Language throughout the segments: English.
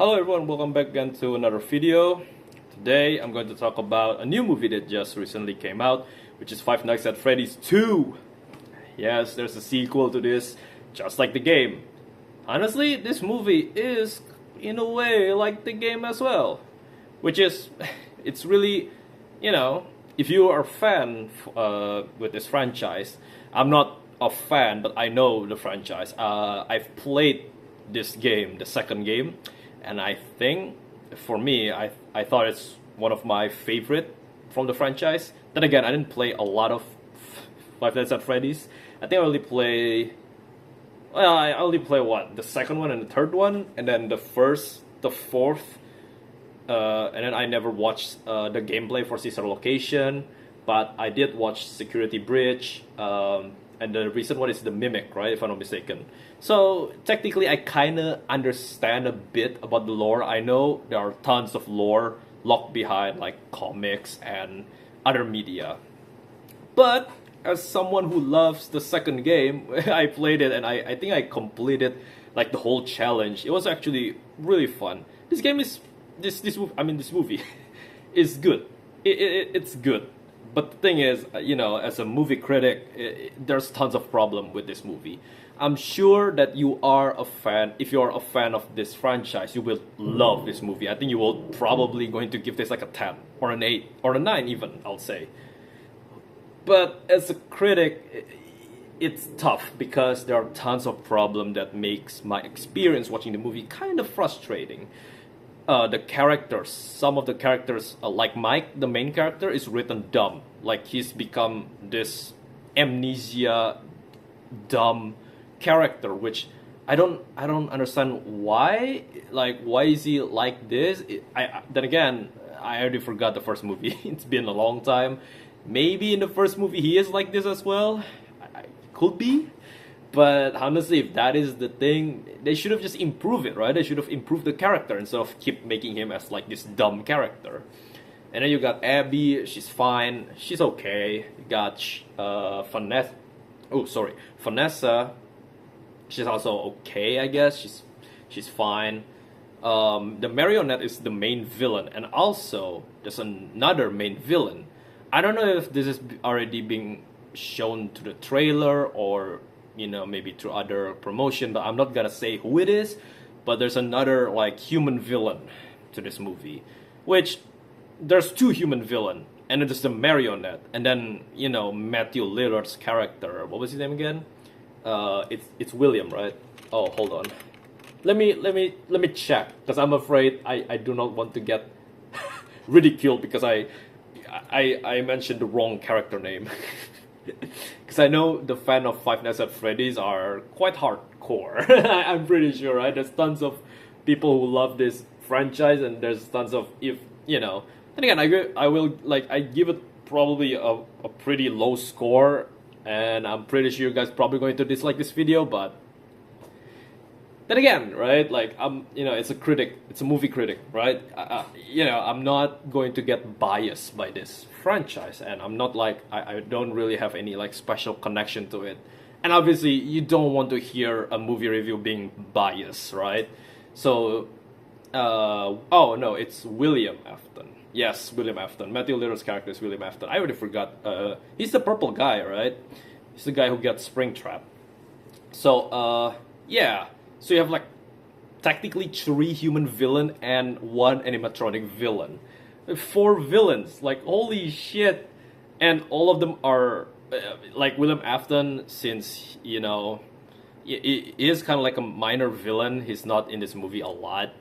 Hello everyone, welcome back again to another video. Today I'm going to talk about a new movie that just recently came out, which is Five Nights at Freddy's 2. Yes, there's a sequel to this, just like the game. Honestly, this movie is, in a way, like the game as well. Which is, it's really, if you are a fan with this franchise, I'm not a fan, but I know the franchise. I've played this game, the second game, and I think, for me, I thought it's one of my favorite from the franchise. Then again, I didn't play a lot of Five Nights at Freddy's. I think I only play, what, the second one and the third one, and then the first, the fourth, and then I never watched the gameplay for Caesar Location, but I did watch Security Breach, and the recent one is the Mimic, right, if I'm not mistaken. So technically I kinda understand a bit about the lore. I know there are tons of lore locked behind like comics and other media. But as someone who loves the second game, I played it and I think I completed like the whole challenge. It was actually really fun. This game is this movie is good. It's good. But the thing is, as a movie critic, there's tons of problem with this movie. I'm sure that you are a fan. If you are a fan of this franchise, you will love this movie. I think you will probably going to give this like a 10 or an 8 or a 9 even, I'll say. But as a critic, it's tough because there are tons of problems that makes my experience watching the movie kind of frustrating. The characters, some of the characters, like Mike, the main character, is written dumb. Like he's become this amnesia, dumb character, which I don't understand why. Like, why is he like this? Then again, I already forgot the first movie. It's been a long time. Maybe in the first movie he is like this as well. Could be. But honestly, if that is the thing, they should have just improved it, right? They should have improved the character instead of keep making him as like this dumb character. And then you got Abby, she's fine, she's okay. You got Vanessa, she's also okay, I guess. She's fine. The marionette is the main villain, and also there's another main villain. I don't know if this is already being shown to the trailer or maybe through other promotion, but I'm not gonna say who it is. But there's another like human villain to this movie, which there's two human villain, and it is the marionette, and then Matthew Lillard's character. What was his name again? It's William, right? Oh, hold on. Let me check, because I'm afraid I do not want to get ridiculed because I mentioned the wrong character name. Because I know the fan of Five Nights at Freddy's are quite hardcore. I'm pretty sure, right? There's tons of people who love this franchise, and there's tons of And again, I give it probably a pretty low score, and I'm pretty sure you guys probably going to dislike this video, but then again, right? Like it's a critic, it's a movie critic, right? I'm not going to get biased by this franchise, and I'm not like I don't really have any like special connection to it. And obviously, you don't want to hear a movie review being biased, right? So, oh no, it's William Afton. Yes, William Afton. Matthew Lillard's character is William Afton. I already forgot. He's the purple guy, right? He's the guy who gets Springtrap. So, yeah. So you have like technically 3 human villain and 1 animatronic villain. 4 villains, like holy shit. And all of them are like William Afton, since he is kind of like a minor villain. He's not in this movie a lot.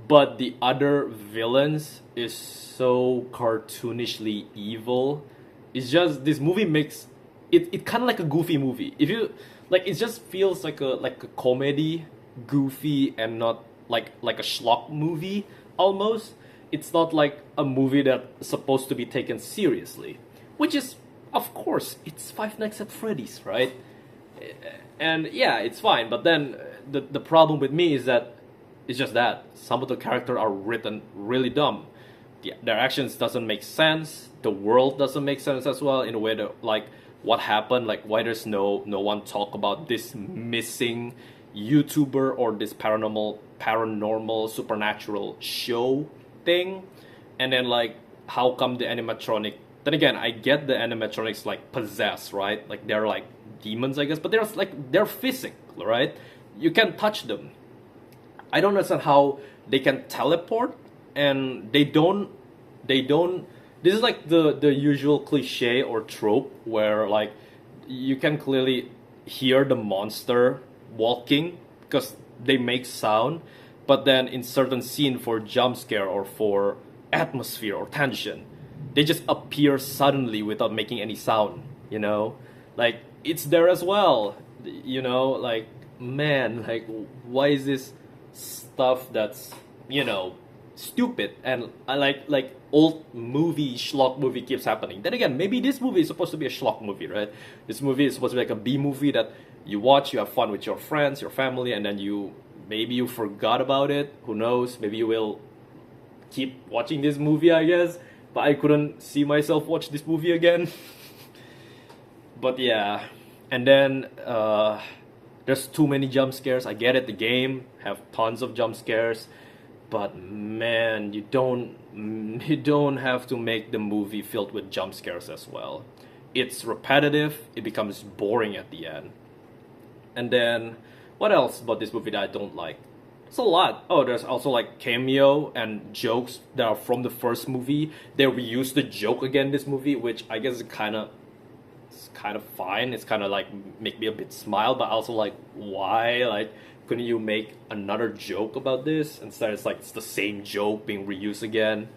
But the other villains is so cartoonishly evil. It's just, this movie makes it kind of like a goofy movie. If you like, it just feels like a comedy, goofy, and not like a schlock movie almost. It's not like a movie that's supposed to be taken seriously, which is, of course, it's Five Nights at Freddy's, right? And yeah, it's fine. But then the problem with me is that it's just that some of the characters are written really dumb. Their actions doesn't make sense. The world doesn't make sense as well, in a way that like what happened, like why there's no one talk about this missing YouTuber or this paranormal supernatural show thing, and then like how come the animatronic? Then again, I get the animatronics like possess, right? Like they're like demons, I guess, but they're physical, right? You can touch them. I don't understand how they can teleport, and they don't. This is like the usual cliche or trope where like you can clearly hear the monster walking because they make sound, but then in certain scene for jump scare or for atmosphere or tension, they just appear suddenly without making any sound. Like it's there as well. Like man, like why is this stuff that's stupid and I like old movie schlock movie keeps happening. Then again, maybe this movie is supposed to be a schlock movie, right? This movie is supposed to be like a B movie that you watch, you have fun with your friends, your family, and then maybe you forgot about it. Who knows? Maybe you will keep watching this movie, I guess. But I couldn't see myself watch this movie again. But yeah, and then there's too many jump scares. I get it. The game have tons of jump scares. But man, you don't have to make the movie filled with jump scares as well. It's repetitive, it becomes boring at the end. And then what else about this movie that I don't like? It's a lot. Oh, there's also like cameo and jokes that are from the first movie. They reused the joke again in this movie, which I guess is kind of fine. It's kind of like make me a bit smile, but also like why? Like couldn't you make another joke about this? Instead, it's the same joke being reused again.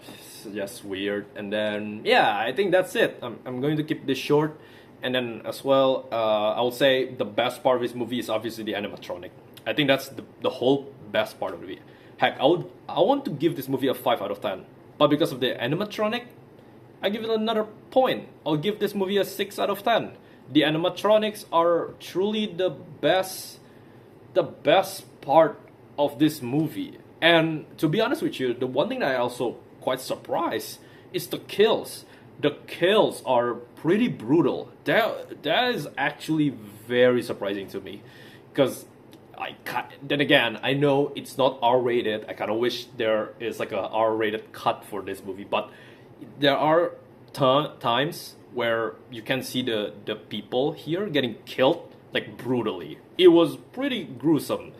It's just weird. And then, yeah, I think that's it. I'm going to keep this short. And then as well, I will say the best part of this movie is obviously the animatronic. I think that's the whole best part of the movie. Heck, I want to give this movie a 5 out of 10. But because of the animatronic, I give it another point. I'll give this movie a 6 out of 10. The animatronics are truly the best part of this movie. And to be honest with you, the one thing that I also quite surprised is the kills. The kills are pretty brutal. That is actually very surprising to me, because then again, I know it's not R-rated. I kind of wish there is like a R-rated cut for this movie, but there are times where you can see the people here getting killed like brutally. It was pretty gruesome.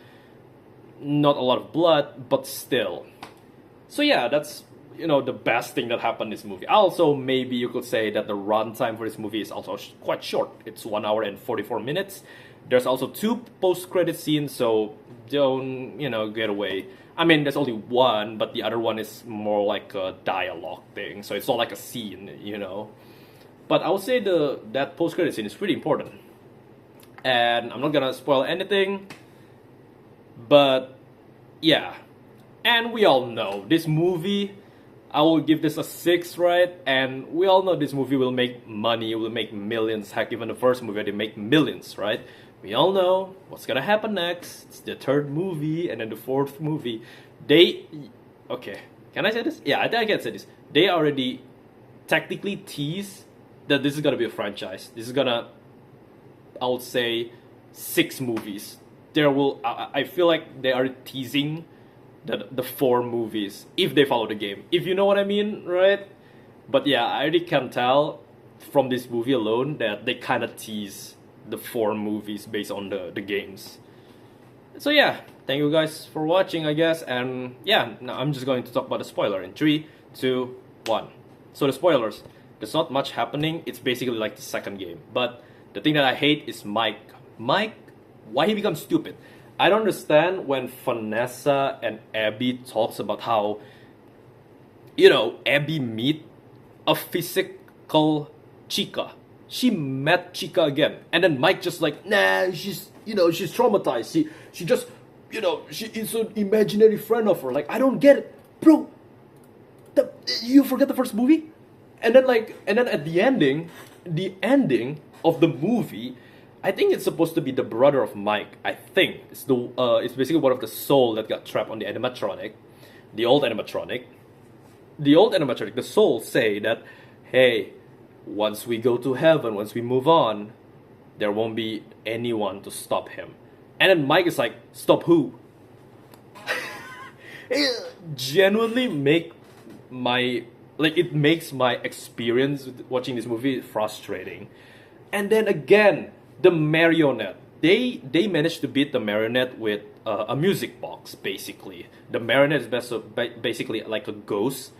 Not a lot of blood, but still. So yeah, that's the best thing that happened in this movie. Also, maybe you could say that the runtime for this movie is also quite short. It's 1 hour and 44 minutes. There's also 2 post-credit scenes, so don't get away. I mean, there's only one, but the other one is more like a dialogue thing, so it's not like a scene, But I would say that post-credit scene is pretty important. And I'm not gonna spoil anything, but yeah. And we all know this movie, I will give this a 6, right? And we all know this movie will make money, it will make millions. Heck, even the first movie, they make millions, right? We all know what's gonna happen next. It's the 3rd movie and then the 4th movie. Okay, can I say this? Yeah, I think I can say this. They already technically tease that this is gonna be a franchise. This is gonna, I would say, 6 movies. I feel like they are teasing the 4 movies if they follow the game. If you know what I mean, right? But yeah, I already can tell from this movie alone that they kind of tease the 4 movies based on the games. So yeah, thank you guys for watching, I guess. And yeah, now I'm just going to talk about the spoiler in 3, 2, 1. So the spoilers. There's not much happening. It's basically like the second game. But the thing that I hate is Mike. Mike, why he becomes stupid? I don't understand when Vanessa and Abby talks about how, Abby meet a physical Chica. She met Chica again. And then Mike just like, nah, she's traumatized. She just, she is an imaginary friend of her. Like, I don't get it. Bro, you forget the first movie? And then at the ending of the movie, I think it's supposed to be the brother of Mike. I think it's basically one of the soul that got trapped on the animatronic, the old animatronic. The soul say that, hey, once we go to heaven, once we move on, there won't be anyone to stop him. And then Mike is like, stop who? It genuinely it makes my experience with watching this movie frustrating. And then again, the marionette. They managed to beat the marionette with a music box. Basically, the marionette is basically like a ghost.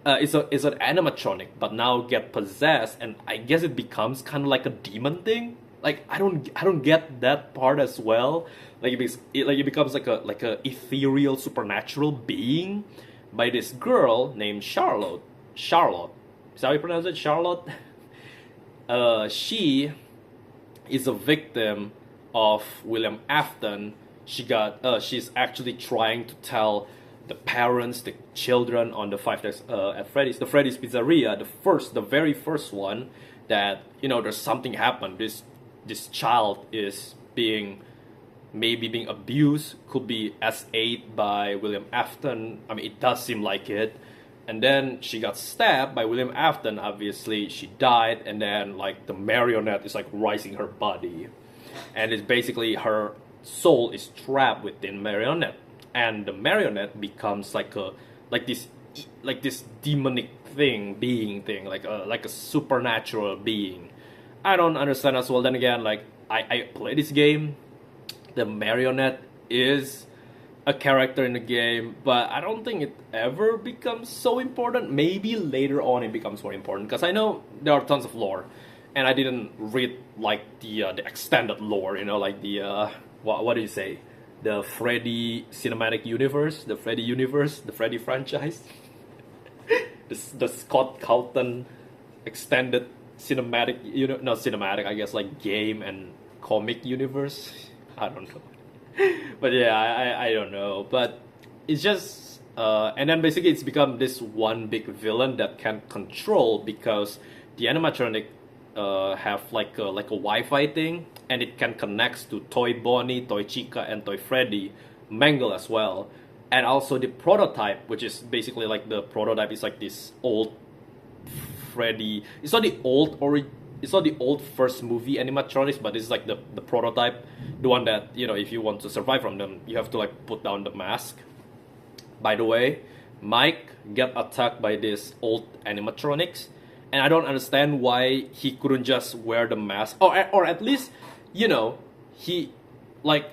It's an animatronic, but now get possessed, and I guess it becomes kind of like a demon thing. Like I don't get that part as well. Like it becomes like a ethereal supernatural being by this girl named Charlotte. Charlotte, is that how you pronounce it? Charlotte. She is a victim of William Afton. She's actually trying to tell the parents, the children on the Five Nights at Freddy's, the Freddy's Pizzeria, the very first one, that there's something happened. This child is maybe being abused, could be S8 by William Afton. I mean, it does seem like it. And then she got stabbed by William Afton. Obviously, she died, and then like the marionette is like rising her body, and it's basically her soul is trapped within marionette, and the marionette becomes like this demonic being, like a supernatural being. I don't understand as well. Then again, like I play this game, the marionette is a character in the game, but I don't think it ever becomes so important. Maybe later on it becomes more important, because I know there are tons of lore, and I didn't read like the extended lore, like the what do you say, the Freddy cinematic universe, the Freddy universe, the Freddy franchise, the Scott Calton extended cinematic, not cinematic, I guess, like game and comic universe. I don't know. But yeah, I don't know. But it's just and then basically it's become this one big villain that can control, because the animatronic have like a Wi-Fi thing, and it can connect to Toy Bonnie, Toy Chica, and Toy Freddy, Mangle as well. And also the prototype, which is basically like the prototype is like this old Freddy. It's not the old first movie animatronics, but it's like the prototype, the one that if you want to survive from them, you have to like put down the mask. By the way, Mike get attacked by this old animatronics, and I don't understand why he couldn't just wear the mask, or at least he like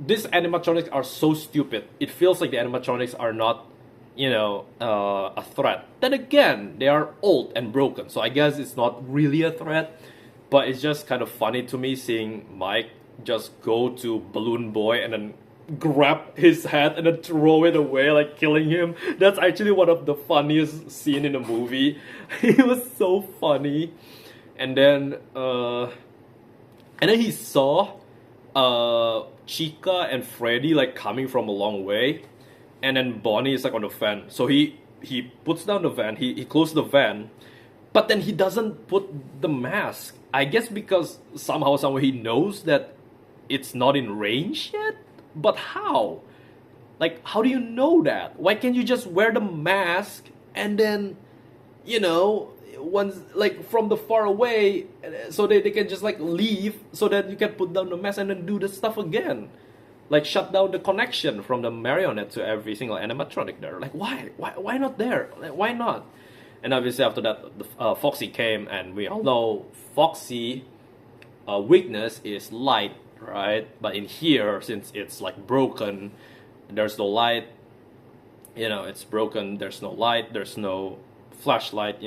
these animatronics are so stupid. It feels like the animatronics are not a threat. Then again, they are old and broken, so I guess it's not really a threat. But it's just kind of funny to me seeing Mike just go to Balloon Boy and then grab his head and then throw it away, like killing him. That's actually one of the funniest scenes in the movie. It was so funny. And then he saw Chica and Freddy like coming from a long way. And then Bonnie is like on the van, so he puts down the van, he closes the van, but then he doesn't put the mask. I guess because somehow, somewhere he knows that it's not in range yet. But how? Like, how do you know that? Why can't you just wear the mask and then, once like from the far away, so they can just like leave, so that you can put down the mask and then do the stuff again? Like shut down the connection from the marionette to every single animatronic there. Like why not there? Like, why not? And obviously after that, Foxy came, and we all know Foxy weakness is light, right? But in here, since it's like broken, there's no light. It's broken. There's no light. There's no flashlight.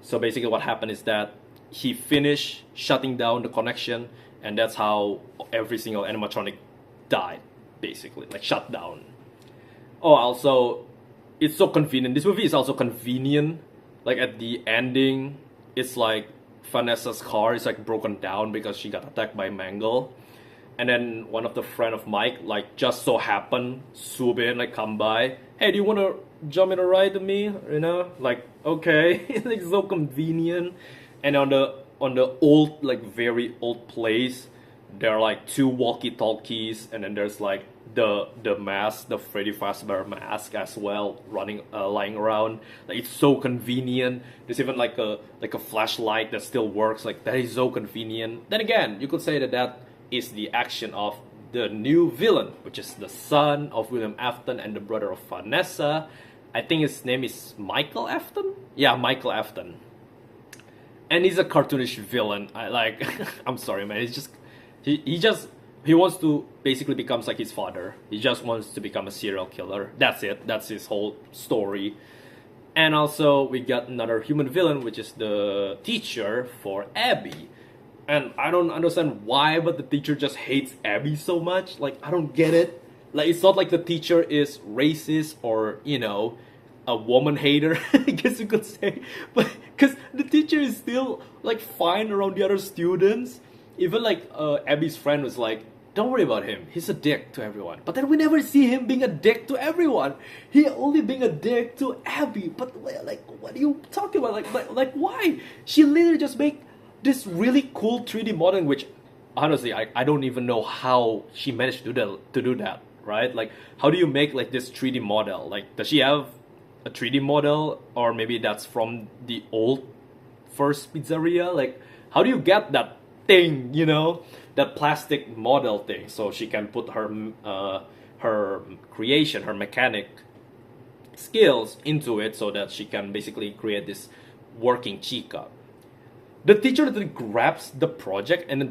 So basically, what happened is that he finished shutting down the connection, and that's how every single animatronic died, basically, like shut down. Oh, also, it's so convenient. This movie is also convenient. Like at the ending, it's like Vanessa's car is like broken down because she got attacked by Mangle, and then one of the friend of Mike like just so happened swoop in, like come by. Hey, do you want to jump in a ride with me? Like okay. It's like so convenient. And on the old, like very old place, there are like two walkie-talkies, and then there's like the mask, the Freddy Fazbear mask as well, running lying around. Like it's so convenient. There's even like a flashlight that still works. Like that is so convenient. Then again, you could say that that is the action of the new villain, which is the son of William Afton and the brother of Vanessa. I think his name is Michael Afton. Yeah, Michael Afton. And he's a cartoonish villain. I like. I'm sorry, man. He's just he wants to basically becomes like his father. He just wants to become a serial killer. That's it. That's his whole story. And also we got another human villain, which is the teacher for Abby. And I don't understand why, but the teacher just hates Abby so much. Like I don't get it. Like it's not like the teacher is racist or a woman hater, I guess you could say, but because the teacher is still like fine around the other students. Even like Abby's friend was like, don't worry about him, he's a dick to everyone. But then we never see him being a dick to everyone. He only being a dick to Abby. But like, what are you talking about? Like why? She literally just make this really cool 3D modeling, which honestly I don't even know how she managed to do that, right? Like how do you make like this 3D model? Like does she have a 3D model, or maybe that's from the old first pizzeria? Like how do you get that thing, that plastic model thing, so she can put her creation, her mechanic skills into it, so that she can basically create this working chica. The teacher then grabs the project and then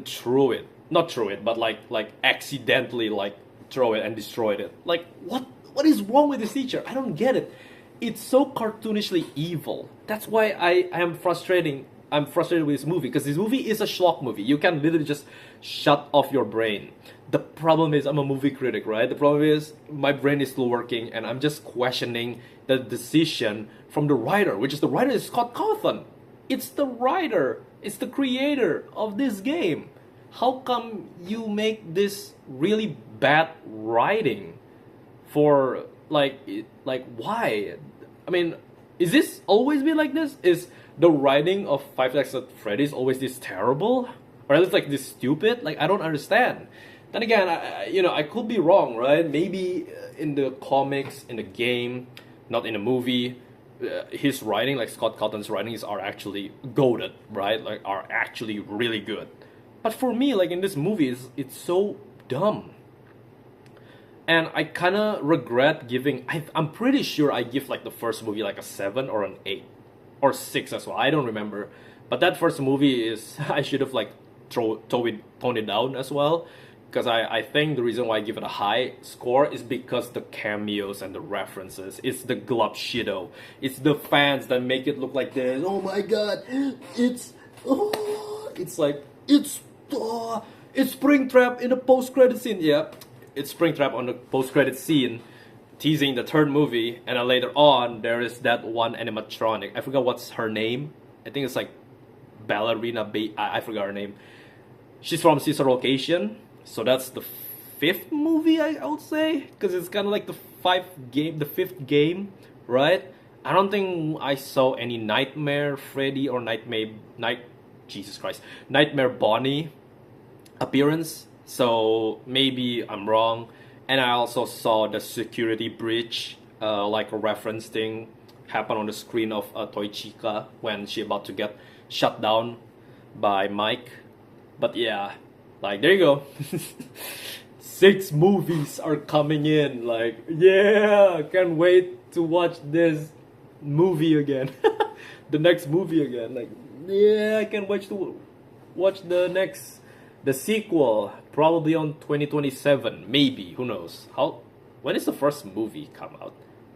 not threw it, but like accidentally like throw it and destroyed it. Like what is wrong with this teacher? I don't get it. It's so cartoonishly evil. That's why I'm frustrated with this movie, because this movie is a schlock movie. You can literally just shut off your brain. The problem is I'm a movie critic, right? The problem is my brain is still working, and I'm just questioning the decision from the writer, which is the writer is Scott Cawthon. It's the writer. It's the creator of this game. How come you make this really bad writing for like why? I mean, is this always been like this? Is the writing of Five Nights at Freddy's always this terrible, or at least like this stupid? Like I don't understand. Then again, I could be wrong, right? Maybe in the comics, in the game, not in the movie, his writing, like Scott Cawthon's writings, are actually goated, right? Like are actually really good. But for me, like in this movie, it's so dumb. And I kind of regret giving. I'm pretty sure I give like the first movie like a 7 or an 8 or 6 as well. I don't remember. But that first movie is I should have like toned it down as well, because I think the reason why I give it a high score is because the cameos and the references. It's the glub shido. It's the fans that make it look like this. Oh my god, it's Springtrap in the post-credit scene. Yeah. It's Springtrap on the post-credit scene, teasing the third movie, and then later on there is that one animatronic. I forgot what's her name. I think it's like Ballerina. I forgot her name. She's from Sister Location, so that's the fifth movie I would say, because it's kind of like the fifth game, right? I don't think I saw any Nightmare Freddy or Nightmare Bonnie appearance. So maybe I'm wrong. And I also saw the security breach, like a reference thing, happen on the screen of Toy Chica when she about to get shut down by Mike. But yeah, like there you go. 6 movies are coming in. Like yeah, can't wait to watch this movie again. The next movie again. Like yeah, I can't wait to watch the sequel, probably on 2027, maybe, who knows. When is the first movie come out?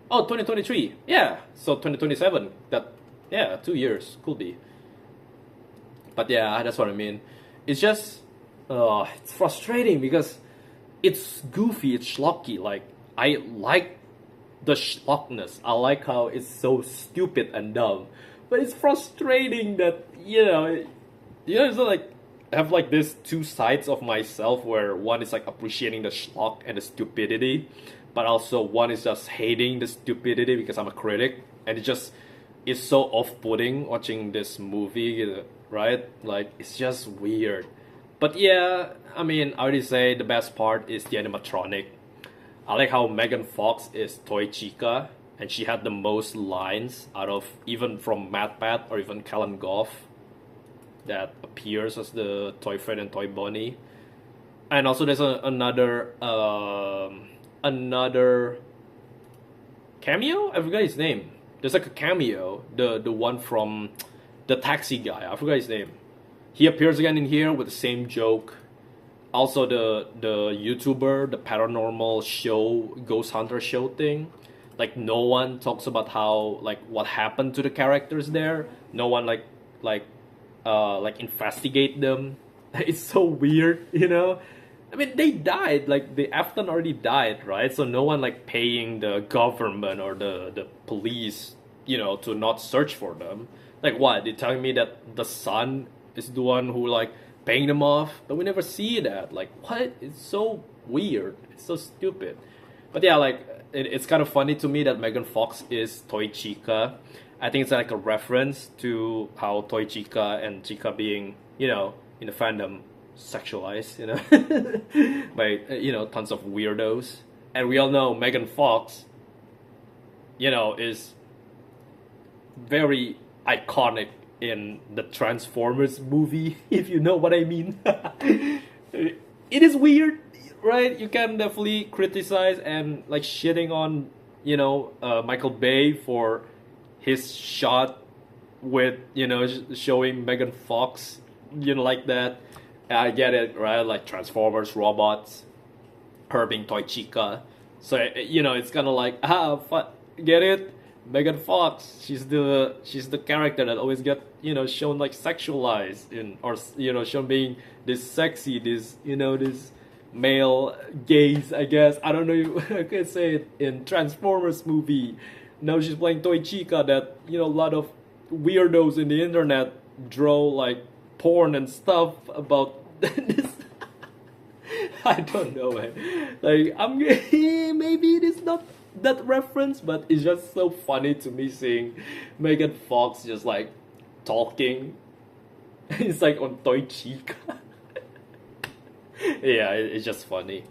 Oh, 2023. Yeah, so 2027. 2 years could be. But yeah, that's what I mean. It's just it's frustrating because it's goofy, it's schlocky. Like I like the schlockness. I like how it's so stupid and dumb. But it's frustrating that it's like I have like this two sides of myself, where one is like appreciating the schlock and the stupidity, but also one is just hating the stupidity because I'm a critic, and it's so off-putting watching this movie, right? Like it's just weird. But yeah, I mean, I already say the best part is the animatronic. I like how Megan Fox is Toy Chica, and she had the most lines out of even from MatPat or even Callan Goff that appears as the Toy Fred and Toy Bonnie. And also there's another cameo. I forgot his name. There's like a cameo, the one from the taxi guy. I forgot his name. He appears again in here with the same joke. Also the YouTuber, the paranormal show, Ghost Hunter show thing. Like no one talks about how like what happened to the characters there. No one like investigate them. It's so weird, you know. I mean, they died. Like the Afton already died, right? So no one like paying the government or the police, you know, to not search for them. Like what? They're telling me that the son is the one who like paying them off, but we never see that. Like what? It's so weird. It's so stupid. But yeah, like it's kind of funny to me that Megan Fox is Toy Chica. I think it's like a reference to how Toy Chica and Chica being, you know, in the fandom sexualized, you know, by you know tons of weirdos. And we all know Megan Fox, you know, is very iconic in the Transformers movie, if you know what I mean. It is weird, right? You can definitely criticize and like shitting on, you know, Michael Bay for his shot with, you know, showing Megan Fox, you know, like that. I get it, right? Like Transformers, robots, her being Toy Chica. So, you know, it's kind of like, get it? Megan Fox, she's the character that always get, you know, shown like sexualized in, or you know, shown being this sexy, this, you know, this male gaze, I guess. I don't know if I can say it in Transformers movie. Now she's playing Toy Chica that, you know, a lot of weirdos in the internet draw like porn and stuff about this. I don't know, man. Like I'm maybe it is not that reference, but it's just so funny to me seeing Megan Fox just like talking. It's like on Toy Chica. Yeah, it's just funny.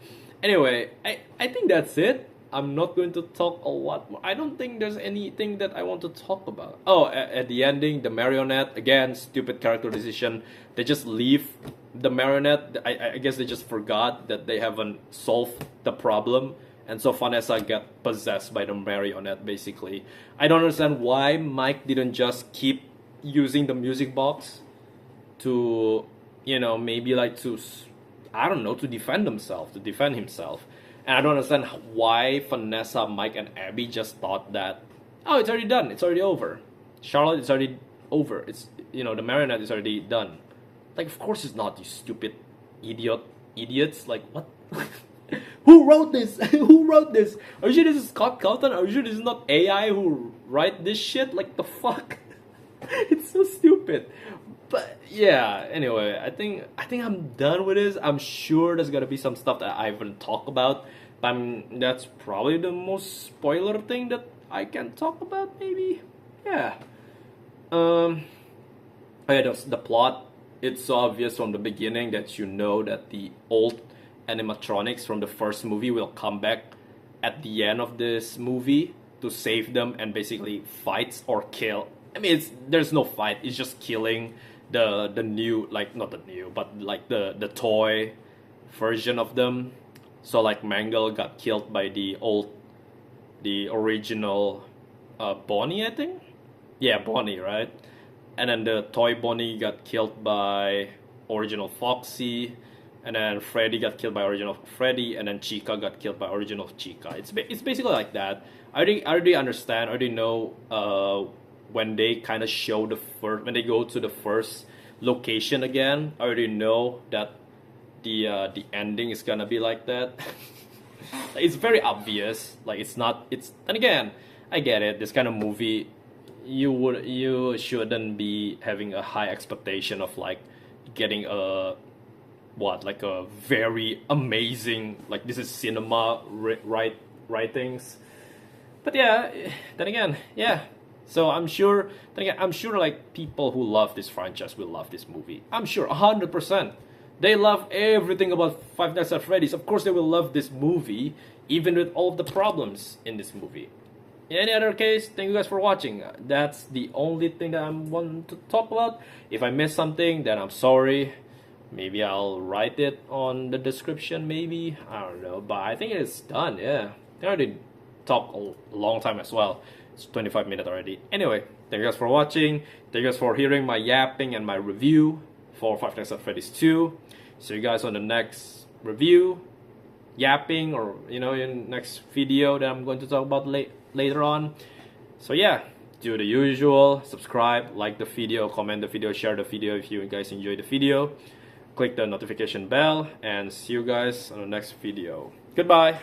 Anyway, I think that's it. I'm not going to talk a lot more. I don't think there's anything that I want to talk about. Oh, at the ending, the marionette, again, stupid character decision. They just leave the marionette. I guess they just forgot that they haven't solved the problem. And so Vanessa got possessed by the marionette, basically. I don't understand why Mike didn't just keep using the music box to, you know, maybe like to, I don't know, to defend himself. And I don't understand why Vanessa, Mike, and Abby just thought that, oh, it's already done. It's already over. Charlotte, it's already over. It's, you know, the marionette is already done. Like, of course it's not, you stupid idiots. Like, what? Who wrote this? Who wrote this? Are you sure this is Scott Calton? Are you sure this is not AI who write this shit? Like, the fuck? It's so stupid. But yeah, anyway, I think I'm done with this. I'm sure there's gonna be some stuff that I haven't talked about, but that's probably the most spoiler thing that I can talk about. Maybe, yeah. Oh yeah, the plot. It's so obvious from the beginning that you know that the old animatronics from the first movie will come back at the end of this movie to save them and basically fights or kill. I mean, there's no fight. It's just killing the new, like not the new, but like the toy version of them. So like Mangle got killed by the original Bonnie, I think. Yeah, Bonnie, right? And then the toy Bonnie got killed by original Foxy, and then Freddy got killed by original Freddy, and then Chica got killed by original Chica. It's basically like that. I already understand. I already know. When they kind of show when they go to the first location again, I already know that the ending is gonna be like that. It's very obvious. Like and again, I get it. This kind of movie, you shouldn't be having a high expectation of like getting a very amazing, like this is cinema writings. But yeah, then again, yeah. So I'm sure like people who love this franchise will love this movie. I'm sure 100%. They love everything about Five Nights at Freddy's. Of course, they will love this movie, even with all the problems in this movie. In any other case, thank you guys for watching. That's the only thing that I want to talk about. If I missed something, then I'm sorry. Maybe I'll write it on the description, maybe. I don't know, but I think it's done, yeah. I already talked a long time as well. It's 25 minutes already. Anyway, thank you guys for watching. Thank you guys for hearing my yapping and my review for Five Nights at Freddy's 2. See you guys on the next review, yapping, or in next video that I'm going to talk about later on. So yeah, do the usual. Subscribe, like the video, comment the video, share the video if you guys enjoyed the video. Click the notification bell, and see you guys on the next video. Goodbye.